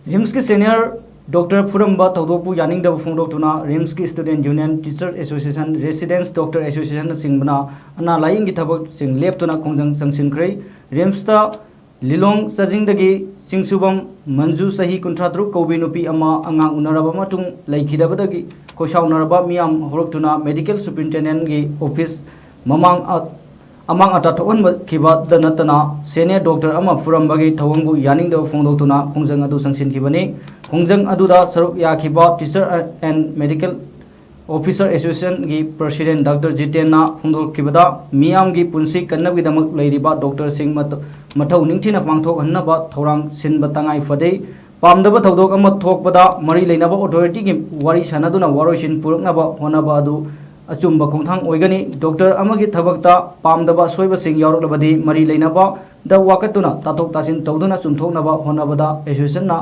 RIMS की senior doctor फुरम्बा थौदोकपु यानिंगदब फोंदोक्तुना रिम्स की student union teacher association residence doctor association सिंगबना अना लाइंग की थबक सिंग लेप्तुना खोंजंग संगसिनख्रै रिम्सता लिलोंग सजिंगदगी सिंगसुबम मंजू सही 53 कौबी नुपी अमा अंगांग उनरबा मटुंग लैखिदबदगी कोशाउनरबा मियाम होरक्तुना मेडिकल सुपरिटेंडेंट की ऑफिस ममांग अमांग अटा थोहन खिबा दनतना सीनियर डॉक्टर अमा फुरम्बगी थवंगबु यानिंगदब फोंदोक्तुना खोंजंग अदु संगसिनखिबनी खोंजंग अदुदा सरुक याखिबा teacher and medical officer association की प्रेसिडेंट डॉक्टर जितेना फोंदोक्खिबदा मियाम की पुंसी कन्नबगिदमक लैरिबा डॉक्टर सिंह मथौ निंगथिना पांगथोकहन्नबा थौरांग सिनबा तंगाई फदे पामदबा थौदोक अमा थोकपदा मरी लैनबा अथॉरिटी की वारी सानदुना वारोइसिन पुरकनबा होनबा अदु अचुंबा खोंथांग ओइगनी डॉक्टर अमगी थबकता पामदबा सोइबसिंग यावरकलबदी मरी लैनबा द वाकतुना ताथोक तासिन तौदुना चुमथोकनबा होनबदा एसोसिएशनना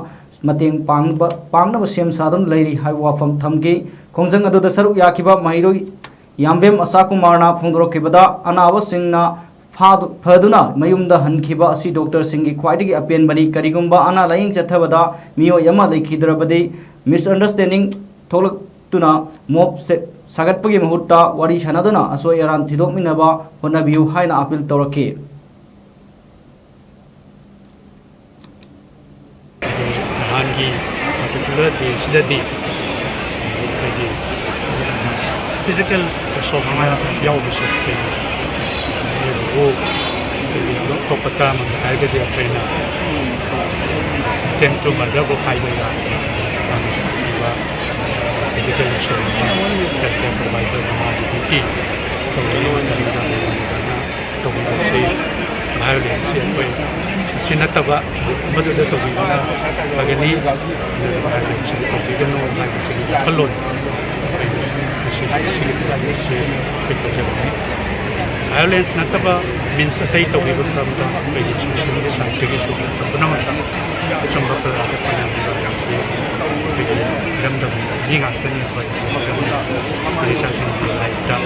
मतेंग पांगनबा सेम सादुन लैरी हाइ वाफम थमकी खोंजंग अदुदा सरुक याखिबा महिरोई यामबेम आशा कुमारना फोंदोरखिबदा अनाबसिंगना फदुना मयुमदा हनखिबा असि डॉक्टर सिंह की ख्वाइदगी अपेनबनी करिगुंबा अना लाइंग चथबदा मियोय अमा लैखिदरबदी मिसअंडरस्टैंडिंग थोलक्तुना मोब से सागटपगी महुत्ता वारी सानदुना असोय अरान थिदोकमिनबा होनबियु हाइना अपील तौरखि की पर्टिकुलर डेसिददी फिजिकल असॉल्ट यावबसे वो कोपता मंगाइगदी अपना टेम टू मर्डर खाइबा physical assault health provider duty तौबसे वायलेंस से नतबा मदुदा तौबीबना फगनी वायलेंस तौबीगनो हाइबसे खलोन वायलेंस नतबा मीन्स अतई तौबीबा तमदा पेजी सोशल के साइड के पुनमता चंबा परासे रमदम निगातनी होय रिसर्चिंग लाइटा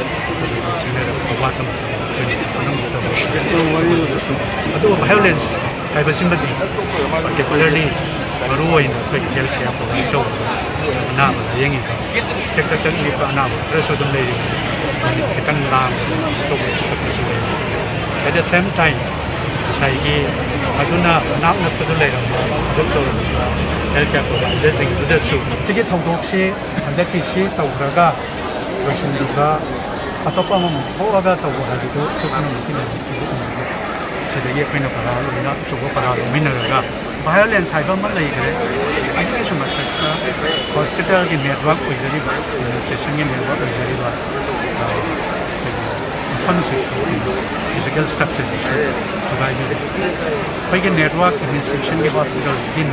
सिनेर अवातम अदो वायलेंस हाइबसिमबदी पर्टिकुलरली मरुओइन हेल्थ केयर प्रोवाइड तौ अनाब यंगी टेक्टकली अनाब प्रेसोदम लेरी खितंग लाम तो एट द सेम टाइम साइगी अदुना नाप नफदु लेरम डॉक्टर हेल्थ केयर प्रोवाइडर सिंग दुदसु चिगे थौदोकसे हंदकिसे तौग्रगा रसुंदुगा अतोपा मम होगा तौ हादिदो तुकन मिथिना सिदगी अखैना परा लोना चोगो परा लोमिनरगा वायलेंस हाइबा मा लैगरे आइने सुमतका हॉस्पिटल की नेटवर्क ओइजरिबा एडमिनिस्ट्रेशन की नेटवर्क ओइजरिबा फिजिकल स्ट्रक्चर इशू जुगाई नेटवर्क एडमिनिस्ट्रेशन के हॉस्पिटल की